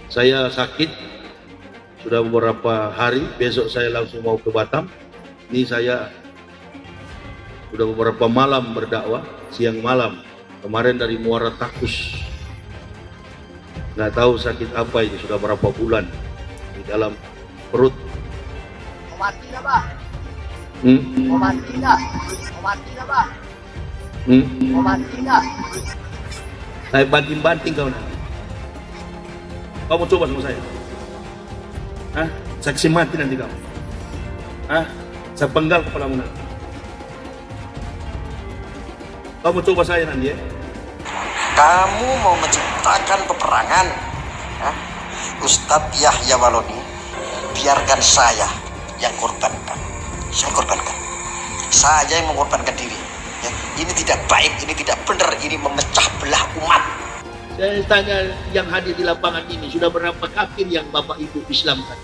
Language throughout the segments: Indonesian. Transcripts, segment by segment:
Saya sakit sudah beberapa hari, besok saya langsung mau ke Batam. Ini saya sudah beberapa malam berdakwah, siang malam. Kemarin dari Muara Takus. Nggak tahu sakit apa ini, sudah berapa bulan di dalam perut. Mati dah, Pak. Mati dah. Mati dah, Pak. Mati dah. Saya banting-banting kau nanti. Kau mau coba sama saya? Hah? Saksi mati nanti kamu. Hah? Saya penggal kepalamu nanti. Kau mau coba saya nanti ya? Kamu mau menciptakan peperangan, ya? Ustadz Yahya Waloni, biarkan saya yang korbankan. Saya korbankan. Saya yang mengorbankan diri. Ya, ini tidak baik, ini tidak benar, ini memecah belah umat. Saya tanya yang hadir di lapangan ini, sudah berapa kafir yang Bapak Ibu Islamkan?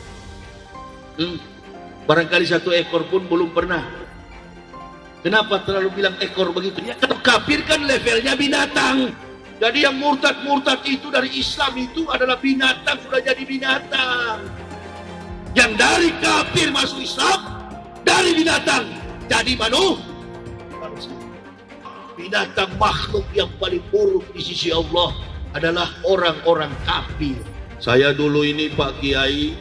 Barangkali satu ekor pun belum pernah. Kenapa terlalu bilang ekor begitu? Ya kalau kafir kan levelnya binatang. Jadi yang murtad-murtad itu dari Islam itu adalah binatang, sudah jadi binatang. Yang dari kafir masuk Islam, dari binatang jadi manusia. Binatang makhluk yang paling buruk di sisi Allah adalah orang-orang kafir. Saya dulu ini Pak Kiai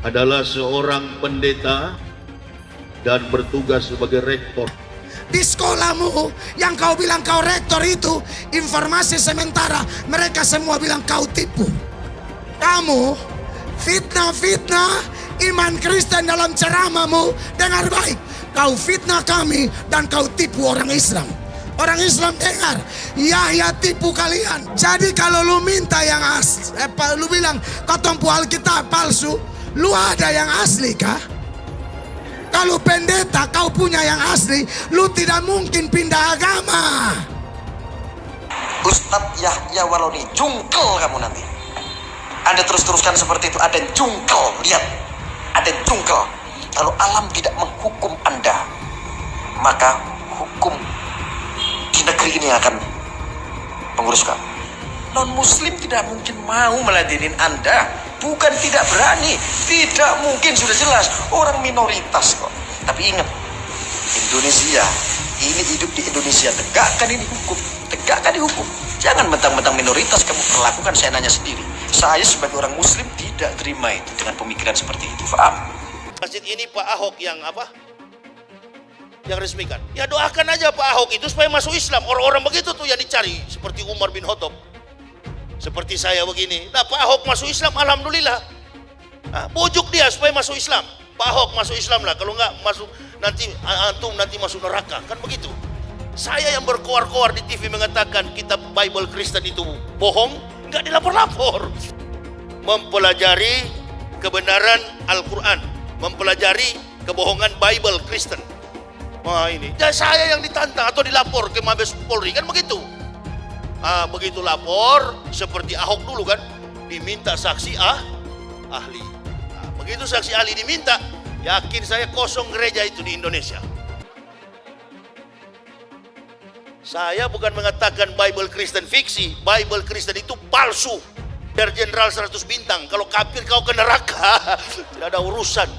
adalah seorang pendeta dan bertugas sebagai rektor. Di sekolahmu yang kau bilang kau rektor itu, informasi sementara mereka semua bilang kau tipu. Kamu fitnah iman Kristen dalam ceramahmu. Dengar baik, kau fitnah kami dan kau tipu orang Islam. Orang Islam dengar, Yahya tipu kalian. Jadi kalau lu minta yang asli, lu bilang kau tompu Alkitab palsu, lu ada yang asli kah? Kalau pendeta kau punya yang asli, lu tidak mungkin pindah agama. Ustadz Yahya Waloni, jungkel kamu nanti. Anda terus-teruskan seperti itu, ada jungkel. Lihat, ada jungkel. Kalau alam tidak menghukum Anda, maka hukum di negeri ini akan mengurus kamu. Non-muslim tidak mungkin mau meladenin Anda. Bukan tidak berani, tidak mungkin, sudah jelas orang minoritas kok. Tapi ingat, Indonesia ini hidup di Indonesia, tegakkan ini hukum, tegakkan di hukum. Jangan mentang-mentang minoritas kamu perlakukan. Saya nanya sendiri, saya sebagai orang Muslim tidak terima itu dengan pemikiran seperti itu. Paham? Masjid ini Pak Ahok yang apa? Yang resmikan. Ya doakan aja Pak Ahok itu supaya masuk Islam. Orang-orang begitu tuh yang dicari, seperti Umar bin Khattab. Seperti saya begini, nah Pak Ahok masuk Islam, alhamdulillah. Nah, bujuk dia supaya masuk Islam. Pak Ahok masuk Islam lah, kalau enggak masuk nanti antum nanti masuk neraka, kan begitu. Saya yang berkoar-koar di TV mengatakan kitab Bible Kristen itu bohong, enggak dilapor-lapor. Mempelajari kebenaran Al-Quran, mempelajari kebohongan Bible Kristen. Wah ini, dan saya yang ditantang atau dilapor ke Mabes Polri, kan begitu. Begitu lapor, seperti Ahok dulu kan, diminta saksi ahli. Begitu saksi ahli diminta, yakin saya kosong gereja itu di Indonesia. Saya bukan mengatakan Bible Kristen fiksi, Bible Kristen itu palsu. Biar jenderal 100 bintang, kalau kafir kau ke neraka. Tidak ada urusan.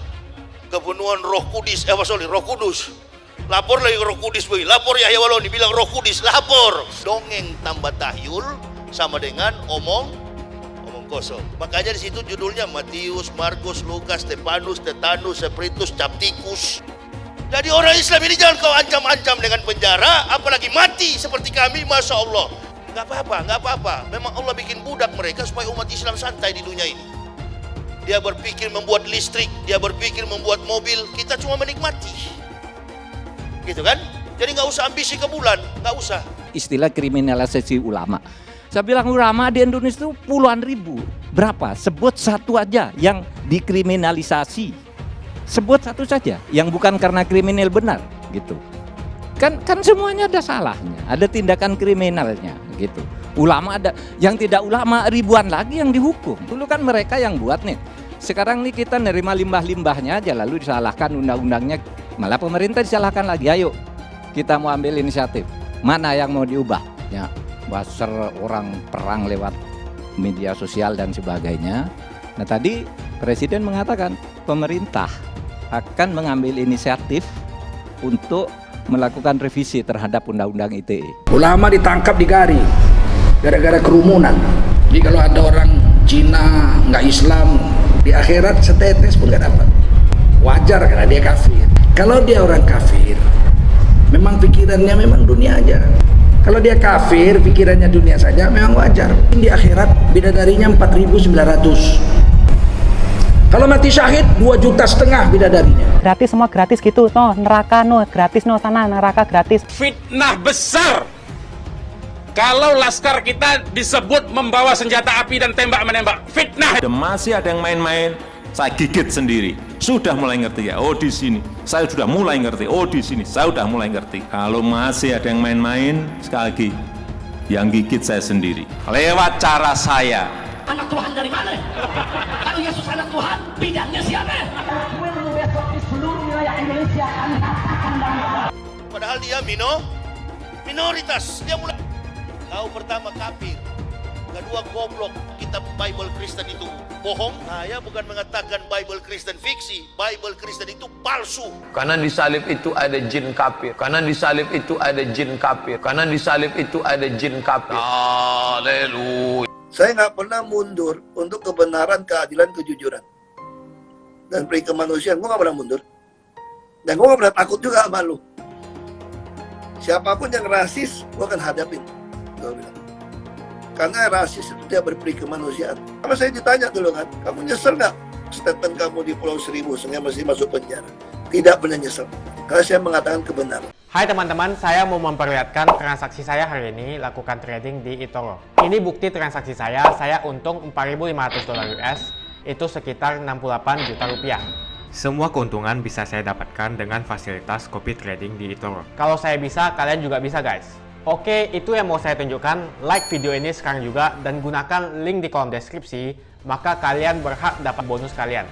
Kepenuhan Roh Kudus, Roh Kudus. Lapor lagi Roh Kudus, lapor Yahya Waloni bilang Roh Kudus, lapor. Dongeng tambah tahyul sama dengan omong kosong. Makanya di situ judulnya Matius, Markus, Lukas, Stefanus, Tetanus, Spiritus, Captikus. Jadi orang Islam ini jangan kau ancam-ancam dengan penjara, apalagi mati seperti kami, masya Allah. Nggak apa-apa. Memang Allah bikin budak mereka supaya umat Islam santai di dunia ini. Dia berpikir membuat listrik, dia berpikir membuat mobil, kita cuma menikmati. Gitu kan? Jadi nggak usah ambisi ke bulan, nggak usah. Istilah kriminalisasi ulama. Saya bilang ulama di Indonesia itu puluhan ribu. Berapa? Sebut satu aja yang dikriminalisasi. Sebut satu saja yang bukan karena kriminal benar, gitu. Kan semuanya ada salahnya, ada tindakan kriminalnya, gitu. Ulama ada, yang tidak ulama ribuan lagi yang dihukum. Dulu kan mereka yang buat nih. Sekarang nih kita nerima limbah-limbahnya aja lalu disalahkan undang-undangnya. Malah pemerintah disalahkan lagi. Ayo kita mau ambil inisiatif. Mana yang mau diubah? Ya, basar orang perang lewat media sosial dan sebagainya. Nah tadi Presiden mengatakan pemerintah akan mengambil inisiatif untuk melakukan revisi terhadap Undang-Undang ITE. Ulama ditangkap di Gari gara-gara kerumunan. Jadi kalau ada orang Cina nggak Islam, di akhirat setetes pun nggak dapat. Wajar karena dia kafir. Kalau dia orang kafir, memang pikirannya memang dunia aja. Kalau dia kafir, pikirannya dunia saja, memang wajar. Di akhirat bidadarinya 4.900. Kalau mati syahid 2,5 juta bidadarinya. Gratis, semua gratis gitu. No, neraka no gratis, no sana neraka gratis. Fitnah besar kalau laskar kita disebut membawa senjata api dan tembak menembak. Fitnah. Masih ada yang main-main, saya gigit sendiri. Sudah mulai ngerti ya, oh di sini. Saya sudah mulai ngerti, oh di sini. Saya sudah mulai ngerti. Kalau masih ada yang main-main, sekali lagi, yang gigit saya sendiri. Lewat cara saya. Anak Tuhan dari mana? Kalau Yesus anak Tuhan, bidangnya siapa? Besok di seluruh wilayah Indonesia akan katakan Padahal dia minoritas. Dia mulai. Kau pertama kafir, kedua goblok. Kitab Bible Kristen itu bohong. Saya bukan mengatakan Bible Kristen fiksi. Bible Kristen itu palsu. Karena di salib itu ada jin kafir. Karena di salib itu ada jin kafir. Karena di salib itu ada jin kafir. Haleluya. Saya nggak pernah mundur untuk kebenaran, keadilan, kejujuran. Dan peri kemanusiaan, gue nggak pernah mundur. Dan gue nggak pernah takut juga sama lu. Siapapun yang rasis, gue akan hadapin. Gue bilang. Karena rasis itu dia berperi kemanusiaan. Sama saya ditanya dulu kan, kamu nyesel nggak statement kamu di Pulau Seribu sehingga masih masuk penjara? Tidak pernah nyesel. Karena saya mengatakan kebenaran. Hai teman-teman, saya mau memperlihatkan transaksi saya hari ini lakukan trading di eToro. Ini bukti transaksi saya untung $4.500 US, itu sekitar 68 juta rupiah. Semua keuntungan bisa saya dapatkan dengan fasilitas copy trading di eToro. Kalau saya bisa, kalian juga bisa guys. Oke, itu yang mau saya tunjukkan. Like video ini sekarang juga dan gunakan link di kolom deskripsi, maka kalian berhak dapat bonus kalian.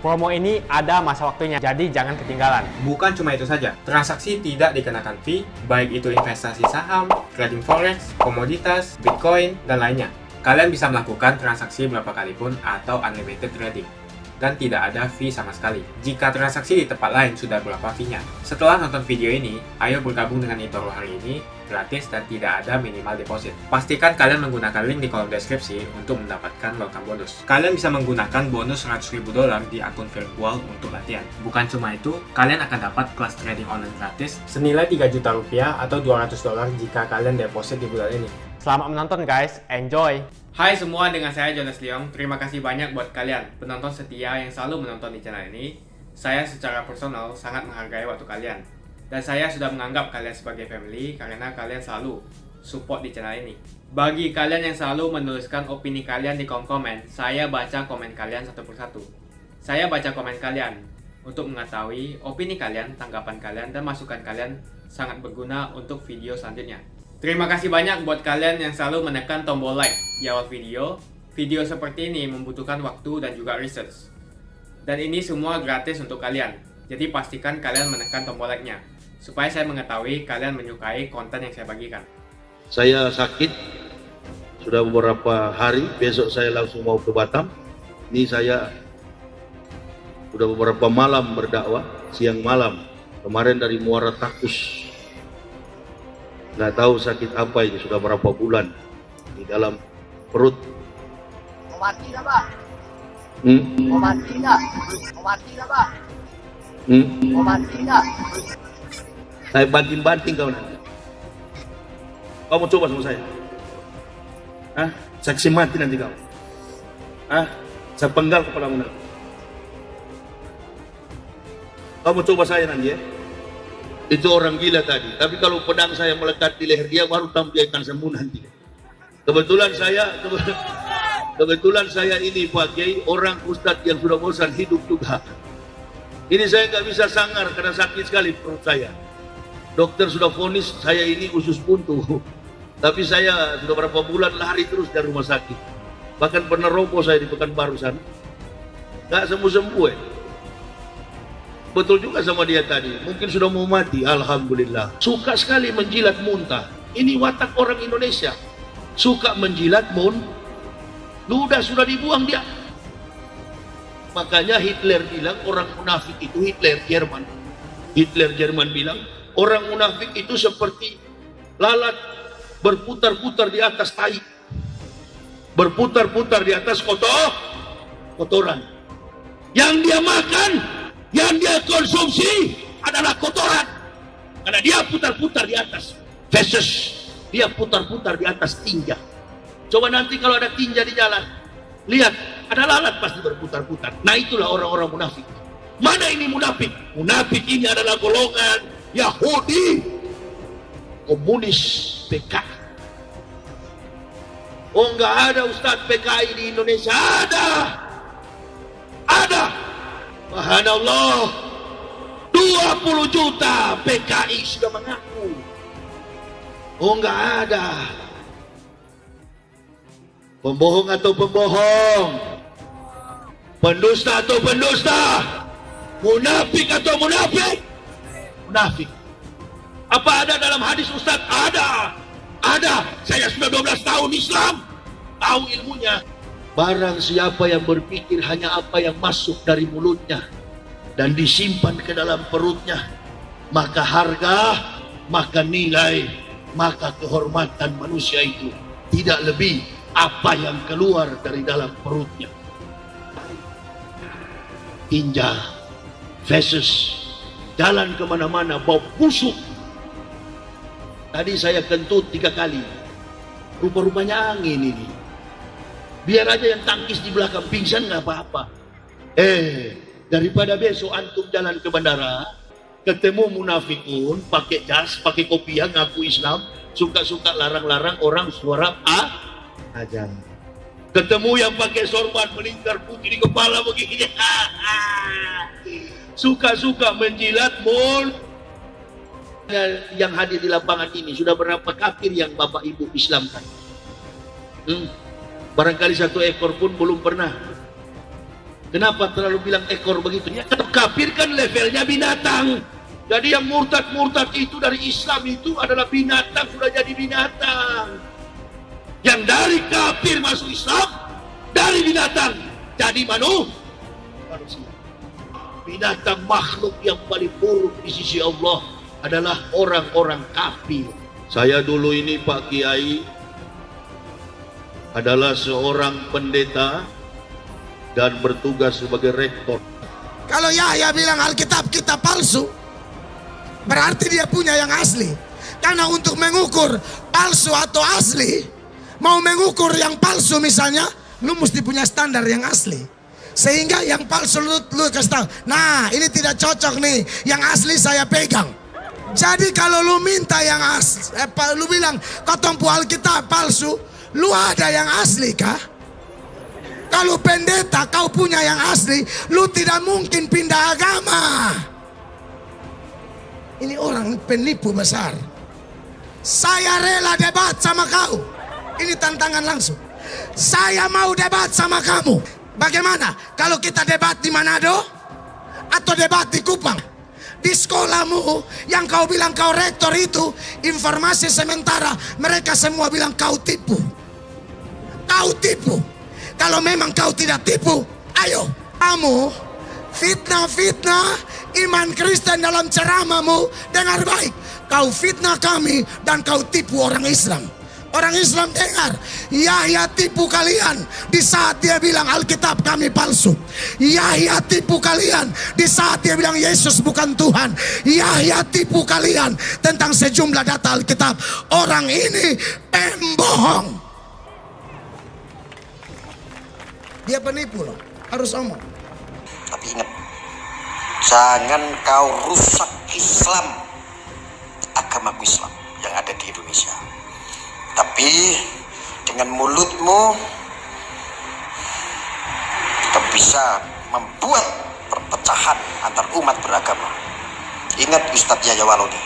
Promo ini ada masa waktunya, jadi jangan ketinggalan. Bukan cuma itu saja, transaksi tidak dikenakan fee, baik itu investasi saham, trading forex, komoditas, bitcoin, dan lainnya. Kalian bisa melakukan transaksi berapa kali pun atau unlimited trading. Dan tidak ada fee sama sekali. Jika transaksi di tempat lain sudah berapa fee-nya. Setelah nonton video ini, ayo bergabung dengan eToro hari ini, gratis dan tidak ada minimal deposit. Pastikan kalian menggunakan link di kolom deskripsi untuk mendapatkan welcome bonus. Kalian bisa menggunakan bonus $100.000 di akun virtual untuk latihan. Bukan cuma itu, kalian akan dapat kelas trading online gratis senilai 3 juta rupiah atau $200 jika kalian deposit di bulan ini. Selamat menonton guys, enjoy! Hai semua, dengan saya Jonas Leong. Terima kasih banyak buat kalian penonton setia yang selalu menonton di channel ini. Saya secara personal sangat menghargai waktu kalian. Dan saya sudah menganggap kalian sebagai family karena kalian selalu support di channel ini. Bagi kalian yang selalu menuliskan opini kalian di kolom komen, saya baca komen kalian satu persatu. Saya baca komen kalian untuk mengetahui opini kalian, tanggapan kalian, dan masukan kalian sangat berguna untuk video selanjutnya. Terima kasih banyak buat kalian yang selalu menekan tombol like di awal video. Video seperti ini membutuhkan waktu dan juga research. Dan ini semua gratis untuk kalian. Jadi pastikan kalian menekan tombol like-nya supaya saya mengetahui kalian menyukai konten yang saya bagikan. Saya sakit sudah beberapa hari, besok saya langsung mau ke Batam. Ini saya sudah beberapa malam berdakwah, siang malam. Kemarin dari Muara Takus. Nggak tahu sakit apa ini, sudah berapa bulan di dalam perut. Mau mati lah Pak? Mau mati lah? Mau mati lah Pak? Mau mati lah? Saya banting-banting kau nanti. Kau mau coba sama saya? Hah? Saksi mati nanti kau. Hah? Saya penggal kepalamu nanti. Kau mau coba saya nanti ya? Itu orang gila tadi. Tapi kalau pedang saya melekat di leher dia, baru tahu dia akan sembuh nanti. Kebetulan saya ini Pak Kiai, orang ustadz yang sudah bosan hidup juga. Ini saya nggak bisa sangar karena sakit sekali perut saya. Dokter sudah vonis saya ini usus buntu. Tapi saya sudah berapa bulan lari terus dari rumah sakit. Bahkan pernah roboh saya di Pekanbaru sana. Nggak sembuh-sembuh Betul juga sama dia tadi. Mungkin sudah mau mati. Alhamdulillah. Suka sekali menjilat muntah. Ini watak orang Indonesia. Suka menjilat Ludah sudah dibuang dia. Makanya Hitler bilang orang munafik itu, Hitler Jerman bilang orang munafik itu seperti lalat berputar-putar di atas tai, berputar-putar di atas kotoran. Yang dia makan, yang dia konsumsi adalah kotoran, karena dia putar-putar di atas feses, dia putar-putar di atas tinja. Coba nanti kalau ada tinja di jalan, lihat, ada lalat pasti berputar-putar. Nah, itulah orang-orang munafik. Mana ini munafik? Munafik ini adalah golongan Yahudi, komunis, PKI. Oh, enggak ada Ustadz PKI di Indonesia. Ada. Subhanallah. 20 juta PKI sudah mengaku. Oh, enggak ada. Pembohong atau pembohong? Pendusta atau pendusta? Munafik atau munafik? Munafik. Apa ada dalam hadis Ustaz? Ada. Saya sudah 12 tahun Islam, tahu ilmunya. Barang siapa yang berpikir hanya apa yang masuk dari mulutnya dan disimpan ke dalam perutnya, maka harga, maka nilai, maka kehormatan manusia itu tidak lebih apa yang keluar dari dalam perutnya. Tinja, feses, jalan kemana-mana bau busuk. Tadi saya kentut 3 kali. Rupa-rupanya angin ini. Biar aja yang tangkis di belakang pingsan nggak apa-apa. Daripada besok antum jalan ke bandara, ketemu munafikun, pakai jas, pakai kopiah, ngaku Islam, suka-suka larang-larang orang suara aja. Ketemu yang pakai sorban melingkar putih di kepala begini, suka-suka menjilat mul. Yang hadir di lapangan ini sudah berapa kafir yang bapak ibu Islamkan? Barangkali 1 ekor pun belum pernah. Kenapa terlalu bilang ekor begitu? Ya, kafir kan levelnya binatang. Jadi yang murtad itu dari Islam itu adalah binatang, sudah jadi binatang. Yang dari kafir masuk Islam, dari binatang jadi manusia. Binatang makhluk yang paling buruk di sisi Allah adalah orang-orang kafir. Saya dulu ini Pak Kiai adalah seorang pendeta dan bertugas sebagai rektor. Kalau Yahya bilang Alkitab kita palsu, berarti dia punya yang asli. Karena untuk mengukur palsu atau asli, mau mengukur yang palsu misalnya, lu mesti punya standar yang asli. Sehingga yang palsu lu kasih tahu, nah ini tidak cocok nih, yang asli saya pegang. Jadi kalau lu minta yang asli, lu bilang ketompu Alkitab palsu, lu ada yang asli kah? Kalau pendeta kau punya yang asli, lu tidak mungkin pindah agama. Ini orang penipu besar. Saya rela debat sama kau. Ini tantangan langsung. Saya mau debat sama kamu. Bagaimana kalau kita debat di Manado atau debat di Kupang? Di sekolahmu yang kau bilang kau rektor itu, informasi sementara mereka semua bilang kau tipu. Kau tipu. Kalau memang kau tidak tipu, ayo kamu fitnah iman Kristen dalam ceramahmu. Dengar baik, kau fitnah kami dan kau tipu orang Islam. Orang Islam dengar, Yahya tipu kalian di saat dia bilang Alkitab kami palsu. Yahya tipu kalian di saat dia bilang Yesus bukan Tuhan. Yahya tipu kalian tentang sejumlah data Alkitab. Orang ini pembohong. Dia penipu loh, harus omong. Tapi ingat, jangan kau rusak Islam, agama Islam yang ada di Indonesia. Tapi dengan mulutmu kita bisa membuat perpecahan antar umat beragama. Ingat Ustadz Yahya Walodi,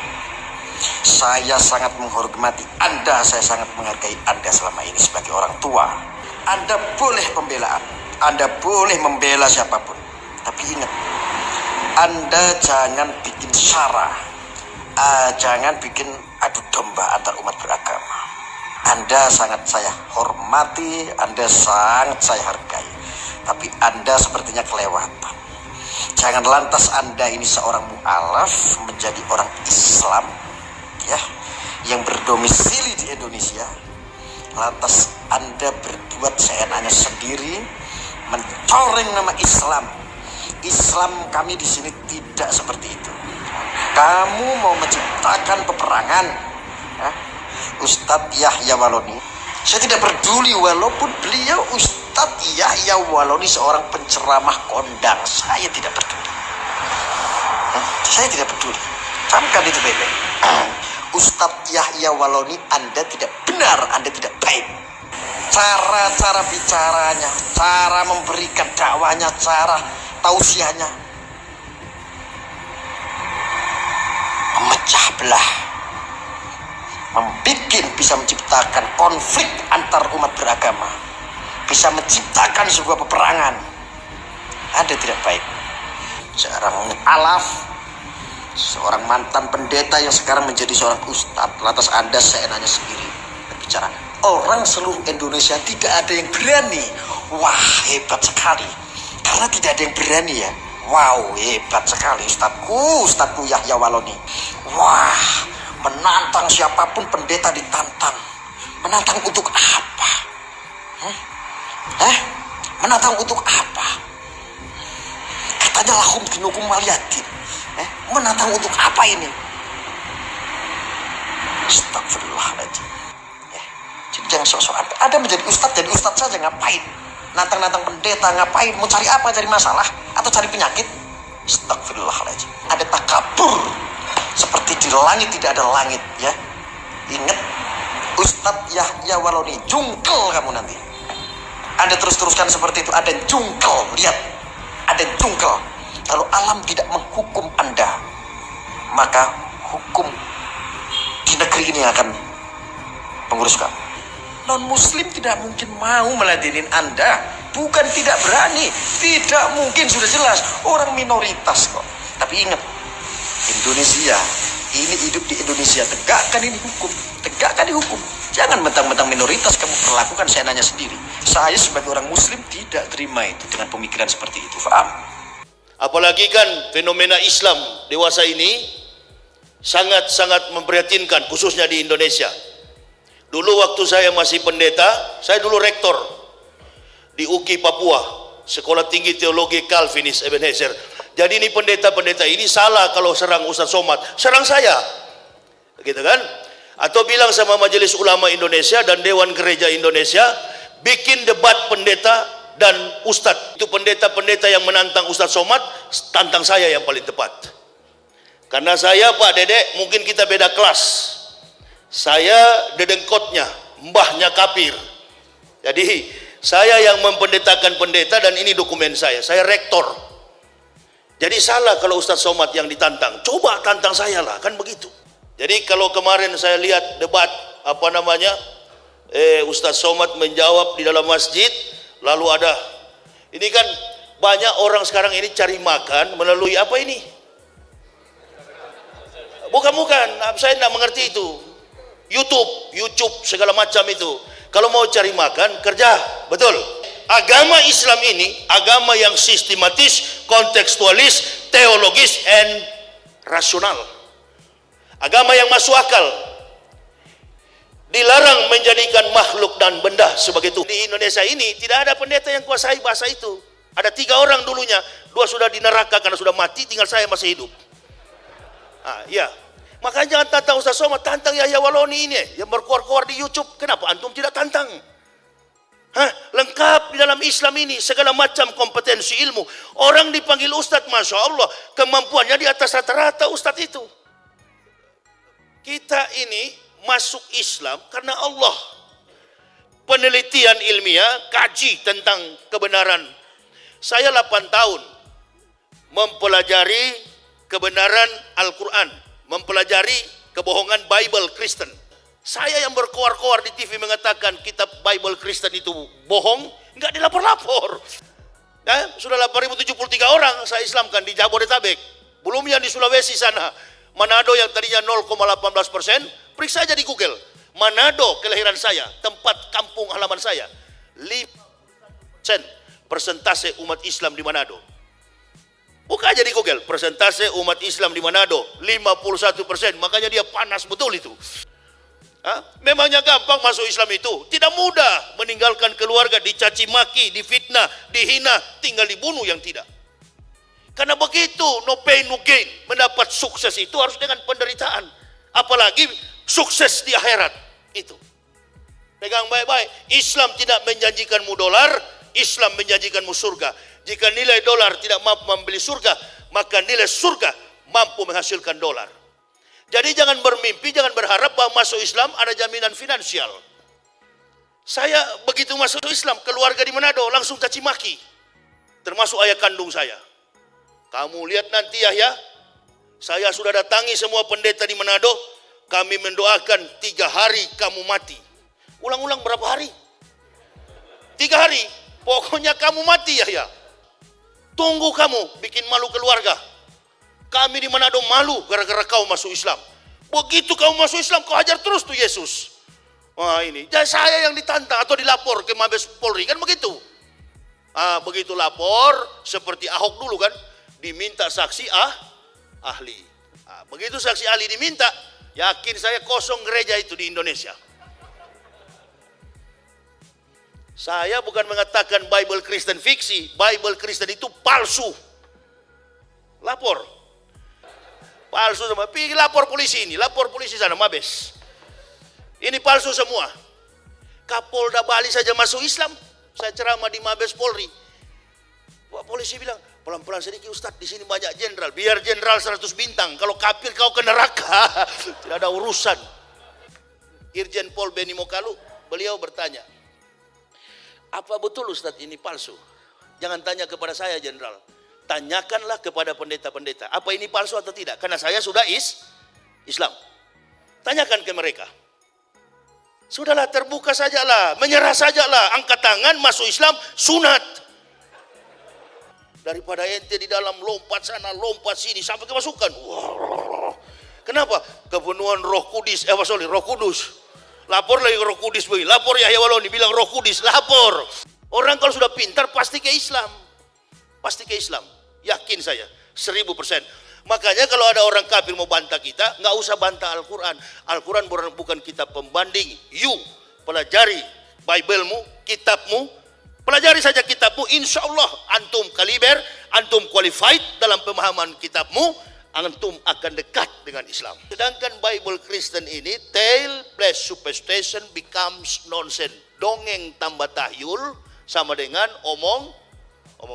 saya sangat menghormati Anda, saya sangat menghargai Anda selama ini sebagai orang tua. Anda boleh pembelaan, Anda boleh membela siapapun. Tapi ingat, Anda jangan bikin sara, jangan bikin adu domba antar umat beragama. Anda Anda sangat saya hormati, Anda sangat saya hargai. Tapi Anda sepertinya kelewatan. Jangan lantas Anda ini seorang mu'alaf menjadi orang Islam, ya, yang berdomisili di Indonesia. Lantas Anda berbuat seenaknya sendiri, mencoreng nama Islam. Islam kami di sini tidak seperti itu. Kamu mau menciptakan peperangan, ya? Ustadz Yahya Waloni, saya tidak peduli walaupun beliau Ustadz Yahya Waloni seorang penceramah kondang, saya tidak peduli. Saya tidak peduli. Camkan itu baik-baik. Ustadz Yahya Waloni, Anda tidak benar, Anda tidak baik. Cara-cara bicaranya, cara memberikan dakwanya, cara tausiahnya memecah belah, bisa menciptakan konflik antar umat beragama, bisa menciptakan sebuah peperangan. Anda tidak baik. Seorang alaf, seorang mantan pendeta yang sekarang menjadi seorang ustadz, lantas Anda seenaknya sendiri berbicara. Orang seluruh Indonesia tidak ada yang berani. Wah, hebat sekali. Karena tidak ada yang berani ya. Wow, hebat sekali Ustadku Yahya Waloni. Wah, menantang siapapun pendeta ditantang. Menantang untuk apa? Menantang untuk apa? Katanya lahum dinukum waliyatin. Menantang untuk apa ini? Astagfirullahaladzim. Jadi jangan sok-sok. Ada menjadi ustadz saja ngapain? Nantang-nantang pendeta ngapain? Mau cari apa? Cari masalah? Atau cari penyakit? Astagfirullahaladzim. Ada takabur. Seperti di langit tidak ada langit, ya. Ingat, Ustadz Yahya Waloni, jungkel kamu nanti. Anda terus-teruskan seperti itu, ada jungkel. Lihat, ada jungkel. Kalau alam tidak menghukum Anda, maka hukum di negeri ini akan mengurus kamu. Non-muslim tidak mungkin mau meladenin Anda. Bukan tidak berani, tidak mungkin, sudah jelas. Orang minoritas kok. Tapi ingat, Indonesia, ini hidup di Indonesia. Tegakkan ini hukum, tegakkan ini hukum. Jangan mentang-mentang minoritas kamu perlakukan seenaknya sendiri. Saya sebagai orang muslim tidak terima itu dengan pemikiran seperti itu. Faham? Apalagi kan fenomena Islam dewasa ini sangat-sangat memprihatinkan, khususnya di Indonesia. Dulu waktu saya masih pendeta, saya dulu rektor di UKI Papua, Sekolah Tinggi Teologi Calvinis Ebenezer. Jadi ini pendeta-pendeta ini salah kalau serang Ustadz Somad, serang saya, gitu kan? Atau bilang sama Majelis Ulama Indonesia dan Dewan Gereja Indonesia, bikin debat pendeta dan Ustadz. Itu pendeta-pendeta yang menantang Ustadz Somad, tantang saya yang paling tepat. Karena saya, Pak Dedek, mungkin kita beda kelas. Saya dedengkotnya, mbahnya kafir. Jadi saya yang mempendetakan pendeta dan ini dokumen saya rektor. Jadi salah kalau Ustadz Somad yang ditantang. Coba tantang saya lah, kan begitu. Jadi kalau kemarin saya lihat debat Ustadz Somad menjawab di dalam masjid, lalu ada ini kan banyak orang sekarang ini cari makan melalui apa ini? Bukan, saya tidak mengerti itu. YouTube segala macam itu. Kalau mau cari makan, kerja, betul. Agama Islam ini agama yang sistematis, kontekstualis, teologis, and rasional. Agama yang masuk akal. Dilarang menjadikan makhluk dan benda sebagai Tuhan. Di Indonesia ini tidak ada pendeta yang kuasai bahasa itu. Ada 3 orang dulunya, 2 sudah di neraka karena sudah mati, tinggal saya masih hidup. Ya. Makanya jangan tantang Ustaz Somad, tantang Yahya Waloni ini yang berkuar-kuar di YouTube. Kenapa antum tidak tantang? Lengkap di dalam Islam ini segala macam kompetensi ilmu. Orang dipanggil Ustadz, Masya Allah, kemampuannya di atas rata-rata Ustadz itu. Kita ini masuk Islam karena Allah. Penelitian ilmiah, kaji tentang kebenaran. Saya 8 tahun mempelajari kebenaran Al-Quran, mempelajari kebohongan Bible Kristen. Saya yang berkoar-koar di TV mengatakan kitab Bible Kristen itu bohong, nggak dilapor-lapor. Sudah 8.073 orang saya Islamkan di Jabodetabek. Belum yang di Sulawesi sana. Manado yang tadinya 0,18%, periksa aja di Google. Manado, kelahiran saya, tempat kampung halaman saya, 5% persentase umat Islam di Manado. Buka aja di Google, persentase umat Islam di Manado, 51%. Makanya dia panas betul itu. Memangnya gampang masuk Islam itu? Tidak mudah. Meninggalkan keluarga, dicaci maki, difitnah, dihina, tinggal dibunuh yang tidak. Karena begitu, no pain no gain. Mendapat sukses itu harus dengan penderitaan. Apalagi sukses di akhirat itu. Pegang baik-baik. Islam tidak menjanjikanmu dolar, Islam menjanjikanmu surga. Jika nilai dolar tidak mampu membeli surga, maka nilai surga mampu menghasilkan dolar. Jadi jangan bermimpi, jangan berharap bahwa masuk Islam ada jaminan finansial. Saya begitu masuk Islam, keluarga di Manado langsung caci maki. Termasuk ayah kandung saya. Kamu lihat nanti ya, saya sudah datangi semua pendeta di Manado, kami mendoakan 3 hari kamu mati. Ulang-ulang berapa hari? 3 hari, pokoknya kamu mati ya. Tunggu kamu, bikin malu keluarga. Kami di Manado malu gara-gara kau masuk Islam. Begitu kau masuk Islam, kau hajar terus tuh Yesus. Wah ini, jadi saya yang ditantang atau dilapor ke Mabes Polri, kan begitu. Begitu lapor, seperti Ahok dulu kan, diminta saksi ahli. Begitu saksi ahli diminta, yakin saya kosong gereja itu di Indonesia. Saya bukan mengatakan Bible Kristen fiksi, Bible Kristen itu palsu. Lapor. Palsu semua. Pergi lapor polisi ini, lapor polisi sana, Mabes. Ini palsu semua. Kapolda Bali saja masuk Islam. Saya ceramah di Mabes Polri. Pak polisi bilang, pelan-pelan sedikit Ustadz, di sini banyak jenderal. Biar jenderal 100 bintang. Kalau kafir kau ke neraka. Tidak ada urusan. Irjen Pol Benny Mokalu, beliau bertanya, apa betul Ustadz ini palsu? Jangan tanya kepada saya jenderal. Tanyakanlah kepada pendeta-pendeta. Apa ini palsu atau tidak? Karena saya sudah Islam. Tanyakan ke mereka. Sudahlah, terbuka sajalah. Menyerah sajalah. Angkat tangan, masuk Islam, sunat. Daripada ente di dalam lompat sana, lompat sini, sampai kemasukan. Wow. Kenapa? Kepenuhan Roh Kudus. Roh Kudus. Lapor lagi Roh Kudus, lapor Yahya Waloni bilang Roh Kudus, lapor. Orang kalau sudah pintar pasti ke Islam. Pasti ke Islam. Yakin saya, 1000%. Makanya kalau ada orang kafir mau bantah kita, nggak usah bantah Al-Quran. Al-Quran bukan kitab pembanding. You pelajari Bible-mu, kitabmu. Pelajari saja kitabmu, insya Allah antum kaliber, antum qualified dalam pemahaman kitabmu. Antum akan dekat dengan Islam. Sedangkan Bible Kristen ini, tale plus superstition becomes nonsense. Dongeng tambah tahyul sama dengan omong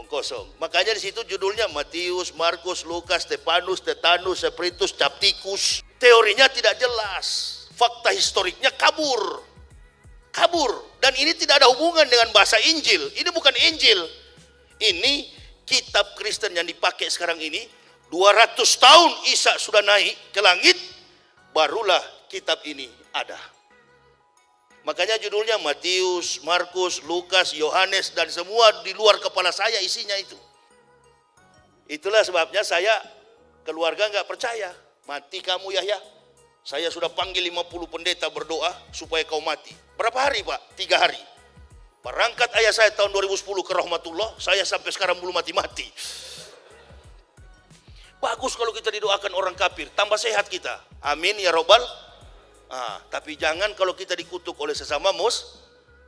kosong. Makanya di situ judulnya Matius, Markus, Lukas, Stefanus, Tetanus, Spiritus, Capticus. Teorinya tidak jelas. Fakta historiknya kabur. Dan ini tidak ada hubungan dengan bahasa Injil. Ini bukan Injil. Ini kitab Kristen yang dipakai sekarang ini. 200 tahun Isa sudah naik ke langit, barulah kitab ini ada. Makanya judulnya Matius, Markus, Lukas, Yohanes, dan semua di luar kepala saya isinya itu. Itulah sebabnya saya, keluarga nggak percaya. Mati kamu Yahya. Saya sudah panggil 50 pendeta berdoa supaya kau mati. Berapa hari Pak? 3 hari. Berangkat ayah saya tahun 2010 ke Rahmatullah, saya sampai sekarang belum mati-mati. Bagus kalau kita didoakan orang kafir, tambah sehat kita. Amin ya robbal. Tapi jangan kalau kita dikutuk oleh sesama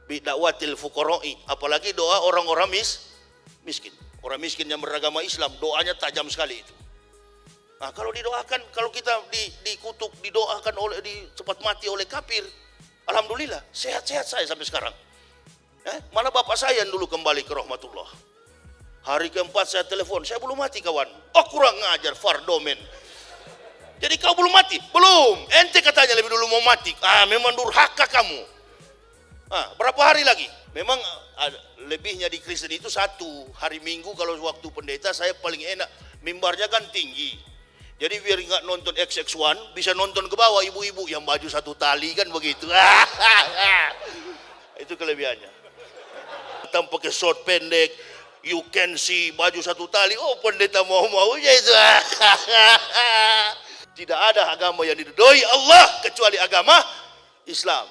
bid'awatil fuqara'i, apalagi doa orang-orang miskin. Orang miskin yang beragama Islam, doanya tajam sekali itu. Kalau didoakan, kalau kita dikutuk, didoakan cepat mati oleh kafir, alhamdulillah, sehat-sehat saya sampai sekarang. Mana bapak saya yang dulu kembali ke Rahmatullah. Hari keempat saya telepon, saya belum mati kawan. Oh kurang ngajar, fardomen. Jadi kau belum mati? Belum. Ente katanya lebih dulu mau mati. Memang durhaka kamu. Berapa hari lagi? Memang lebihnya di Kristen itu 1 hari Minggu. Kalau waktu pendeta saya paling enak. Mimbarnya kan tinggi. Jadi biar nggak nonton XX1, bisa nonton ke bawah ibu-ibu yang baju 1 tali kan begitu. Itu kelebihannya. Tanpa pakai short pendek. You can see baju 1 tali. Oh pendeta mau-maunya itu. Tidak ada agama yang diridhoi Allah kecuali agama Islam.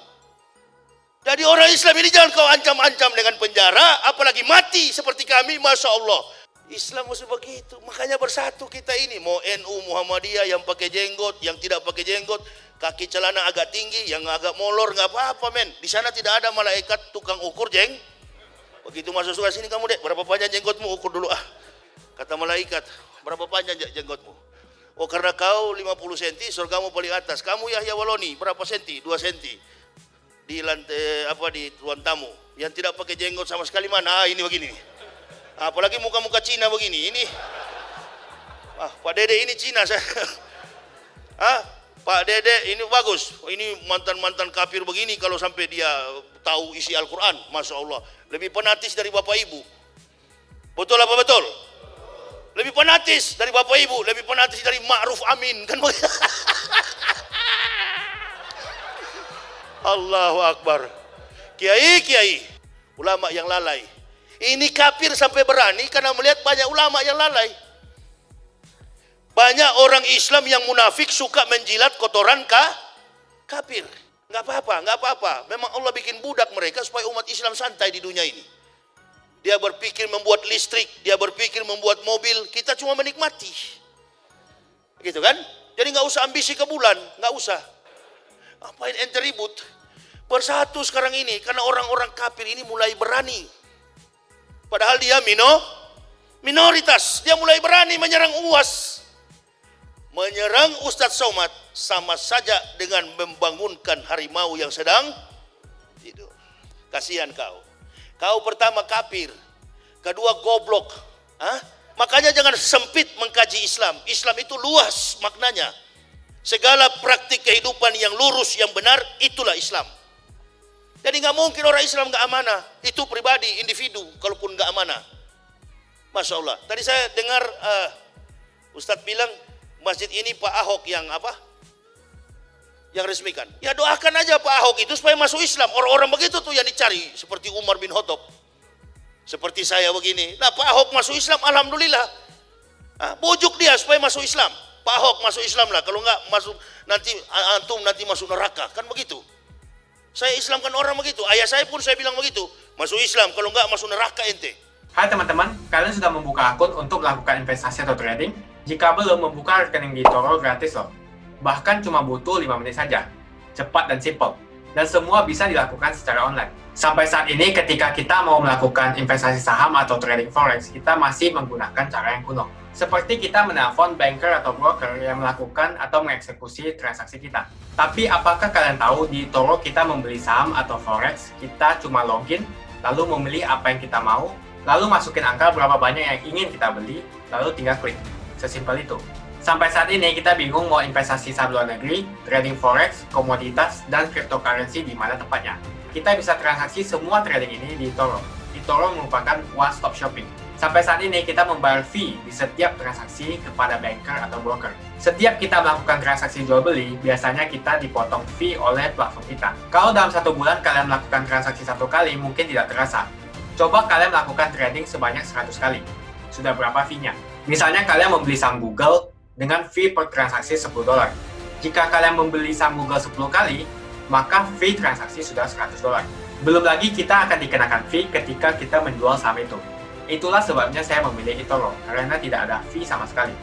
Jadi orang Islam ini jangan kau ancam-ancam dengan penjara, apalagi mati seperti kami, Masya Allah. Islam mesti begitu, makanya bersatu kita ini. Mau NU, Muhammadiyah, yang pakai jenggot, yang tidak pakai jenggot, kaki celana agak tinggi, yang agak molor, nggak apa-apa men. Di sana tidak ada malaikat tukang ukur begitu masuk surga, sini kamu dek, berapa panjang jenggotmu, ukur dulu ah. Kata malaikat, berapa panjang jenggotmu? Oh karena kau 50 cm, surgamu paling atas. Kamu Yahya Waloni, berapa senti? 2 senti. Di lantai di ruang tamu. Yang tidak pakai jenggot sama sekali mana? Ah ini begini nih. Apalagi muka-muka Cina begini. Ini Pak Dede ini Cina saya. Pak Dede ini bagus. Ini mantan-mantan kafir begini kalau sampai dia tahu isi Al-Quran, Masya Allah. Lebih fanatis dari Bapak Ibu. Betul apa betul? Lebih fanatis dari Bapak Ibu, lebih fanatis dari Ma'ruf Amin kan. Allahu Akbar. Kiai, ulama yang lalai. Ini kafir sampai berani karena melihat banyak ulama yang lalai. Banyak orang Islam yang munafik suka menjilat kotoran kafir. Nggak apa-apa. Memang Allah bikin budak mereka supaya umat Islam santai di dunia ini. Dia berpikir membuat listrik, dia berpikir membuat mobil, kita cuma menikmati. Gitu kan? Jadi nggak usah ambisi ke bulan, nggak usah. Apain ente ribut? Bersatu sekarang ini karena orang-orang kafir ini mulai berani. Padahal dia minoritas, dia mulai berani menyerang UAS. Menyerang Ustadz Somad sama saja dengan membangunkan harimau yang sedang tidur. Kasihan kau. Kau pertama kafir, kedua goblok. Makanya jangan sempit mengkaji Islam. Islam itu luas maknanya. Segala praktik kehidupan yang lurus, yang benar, itulah Islam. Jadi nggak mungkin orang Islam nggak amanah. Itu pribadi, individu, kalaupun nggak amanah. Masya Allah. Tadi saya dengar Ustadz bilang masjid ini Pak Ahok yang yang resmikan. Ya doakan aja Pak Ahok itu supaya masuk Islam. Orang-orang begitu tuh yang dicari. Seperti Umar bin Khattab. Seperti saya begini. Nah Pak Ahok masuk Islam, alhamdulillah. Bujuk dia supaya masuk Islam. Pak Ahok masuk Islam lah. Kalau enggak masuk nanti antum nanti masuk neraka. Kan begitu. Saya Islamkan orang begitu. Ayah saya pun saya bilang begitu. Masuk Islam, kalau enggak masuk neraka ente. Hai teman-teman, kalian sudah membuka akun untuk melakukan investasi atau trading? Jika belum, membuka rekening di Toro gratis loh. Bahkan cuma butuh 5 menit saja. Cepat dan simple. Dan semua bisa dilakukan secara online. Sampai saat ini ketika kita mau melakukan investasi saham atau trading forex, kita masih menggunakan cara yang kuno. Seperti kita menelpon banker atau broker yang melakukan atau mengeksekusi transaksi kita. Tapi apakah kalian tahu di Toro kita membeli saham atau forex, kita cuma login, lalu memilih apa yang kita mau, lalu masukin angka berapa banyak yang ingin kita beli, lalu tinggal klik. Sesimpel itu. Sampai saat ini kita bingung mau investasi saham luar negeri, trading forex, komoditas, dan cryptocurrency di mana tepatnya. Kita bisa transaksi semua trading ini di Toro. Di Toro merupakan one-stop shopping. Sampai saat ini kita membayar fee di setiap transaksi kepada banker atau broker. Setiap kita melakukan transaksi jual beli, biasanya kita dipotong fee oleh platform kita. Kalau dalam 1 bulan kalian melakukan transaksi 1 kali, mungkin tidak terasa. Coba kalian melakukan trading sebanyak 100 kali. Sudah berapa fee-nya? Misalnya kalian membeli saham Google dengan fee per transaksi $10. Jika kalian membeli saham Google 10 kali, maka fee transaksi sudah $100. Belum lagi kita akan dikenakan fee ketika kita menjual saham itu. Itulah sebabnya saya memilih eToro, karena tidak ada fee sama sekali.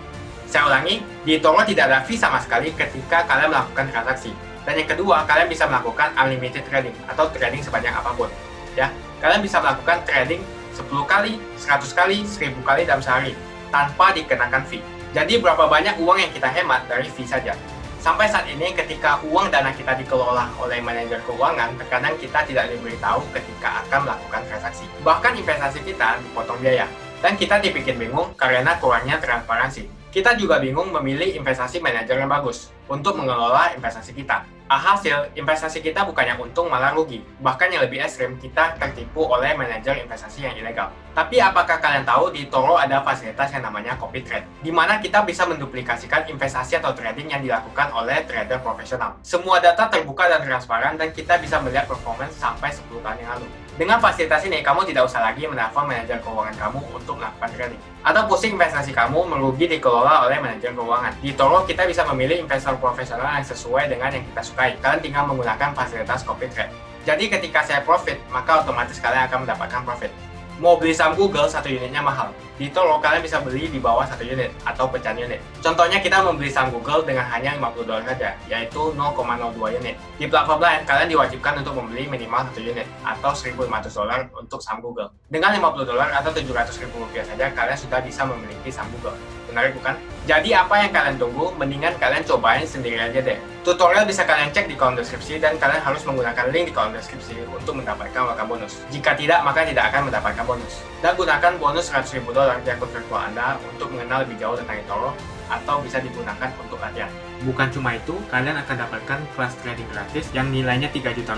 Saya ulangi, di eToro tidak ada fee sama sekali ketika kalian melakukan transaksi. Dan yang kedua, kalian bisa melakukan unlimited trading atau trading sebanyak apapun. Ya, kalian bisa melakukan trading 10 kali, 100 kali, 1000 kali dalam sehari tanpa dikenakan fee. Jadi berapa banyak uang yang kita hemat dari fee saja. Sampai saat ini ketika uang dana kita dikelola oleh manajer keuangan, terkadang kita tidak diberitahu ketika akan melakukan transaksi. Bahkan investasi kita dipotong biaya. Dan kita dibikin bingung karena kurangnya transparansi. Kita juga bingung memilih investasi manajer yang bagus untuk mengelola investasi kita. Alhasil, investasi kita bukannya untung malah rugi. Bahkan yang lebih ekstrim, kita tertipu oleh manajer investasi yang ilegal. Tapi apakah kalian tahu di Toro ada fasilitas yang namanya copy trade, di mana kita bisa menduplikasikan investasi atau trading yang dilakukan oleh trader profesional. Semua data terbuka dan transparan dan kita bisa melihat performance sampai 10 tahun yang lalu. Dengan fasilitas ini, kamu tidak usah lagi menelpon manajer keuangan kamu untuk melakukan trading. Atau pusing investasi kamu merugi dikelola oleh manajer keuangan. Di Toro, kita bisa memilih investor profesional yang sesuai dengan yang kita sukai. baik. Kalian tinggal menggunakan fasilitas copy trade. Jadi ketika saya profit, maka otomatis kalian akan mendapatkan profit. Mau beli saham Google, 1 unitnya mahal. Di Toro kalian bisa beli di bawah 1 unit atau pecahan unit. Contohnya kita membeli saham Google dengan hanya $50 saja, yaitu 0,02 unit. Di platform lain, kalian diwajibkan untuk membeli minimal 1 unit atau $1.500 untuk saham Google. Dengan $50 atau Rp700.000 saja, kalian sudah bisa memiliki saham Google. Menarik bukan? Jadi apa yang kalian tunggu? Mendingan kalian cobain sendiri aja deh. Tutorial bisa kalian cek di kolom deskripsi dan kalian harus menggunakan link di kolom deskripsi untuk mendapatkan welcome bonus. Jika tidak, maka tidak akan mendapatkan bonus. Dan gunakan bonus $100.000 di akun virtual Anda untuk mengenal lebih jauh tentang eToro atau bisa digunakan untuk latihan. Bukan cuma itu, kalian akan dapatkan kelas trading gratis yang nilainya Rp3 juta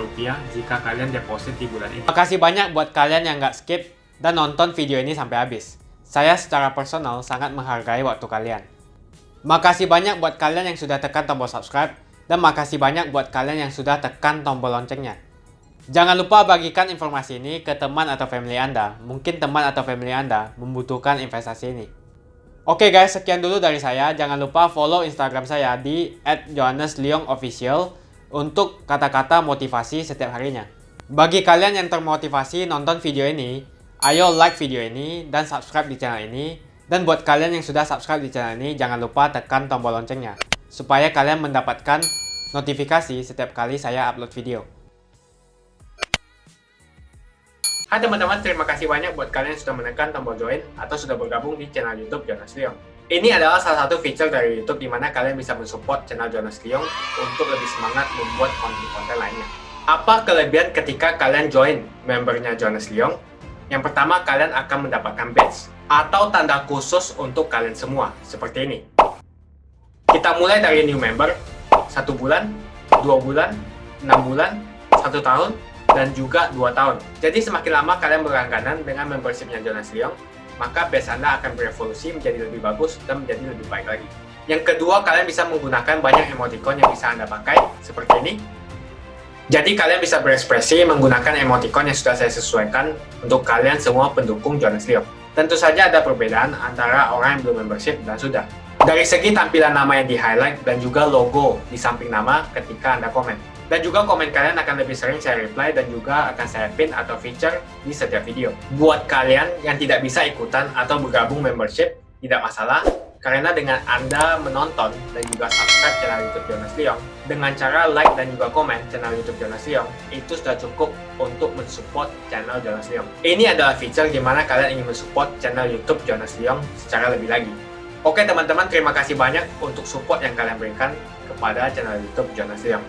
jika kalian deposit di bulan ini. Makasih banyak buat kalian yang nggak skip dan nonton video ini sampai habis. Saya secara personal sangat menghargai waktu kalian. Makasih banyak buat kalian yang sudah tekan tombol subscribe, dan makasih banyak buat kalian yang sudah tekan tombol loncengnya. Jangan lupa bagikan informasi ini ke teman atau family Anda. Mungkin teman atau family Anda membutuhkan investasi ini. Oke guys, sekian dulu dari saya. Jangan lupa follow Instagram saya di @johannesleongofficial untuk kata-kata motivasi setiap harinya. Bagi kalian yang termotivasi nonton video ini, ayo like video ini dan subscribe di channel ini. Dan buat kalian yang sudah subscribe di channel ini, jangan lupa tekan tombol loncengnya supaya kalian mendapatkan notifikasi setiap kali saya upload video. Hai teman-teman, terima kasih banyak buat kalian yang sudah menekan tombol join atau sudah bergabung di channel YouTube Jonas Leong. Ini adalah salah satu feature dari YouTube di mana kalian bisa mensupport channel Jonas Leong untuk lebih semangat membuat konten-konten lainnya. Apa kelebihan ketika kalian join membernya Jonas Leong? Yang pertama, kalian akan mendapatkan badge atau tanda khusus untuk kalian semua, seperti ini. Kita mulai dari new member, 1 bulan, 2 bulan, 6 bulan, 1 tahun, dan juga 2 tahun. Jadi semakin lama kalian berlangganan dengan membershipnya Jonas Leong, maka badge Anda akan berevolusi menjadi lebih bagus dan menjadi lebih baik lagi. Yang kedua, kalian bisa menggunakan banyak emoticon yang bisa Anda pakai, seperti ini. Jadi kalian bisa berekspresi menggunakan emoticon yang sudah saya sesuaikan untuk kalian semua pendukung Jonas Leong. Tentu saja ada perbedaan antara orang yang belum membership dan sudah. Dari segi tampilan nama yang di-highlight dan juga logo di samping nama ketika Anda komen. Dan juga komen kalian akan lebih sering saya reply dan juga akan saya pin atau feature di setiap video. Buat kalian yang tidak bisa ikutan atau bergabung membership, tidak masalah. Karena dengan Anda menonton dan juga subscribe channel YouTube Jonas Leong, dengan cara like dan juga komen channel YouTube Jonas Leong, itu sudah cukup untuk mensupport channel Jonas Leong. Ini adalah feature di mana kalian ingin mensupport channel YouTube Jonas Leong secara lebih lagi. Oke teman-teman, terima kasih banyak untuk support yang kalian berikan kepada channel YouTube Jonas Leong.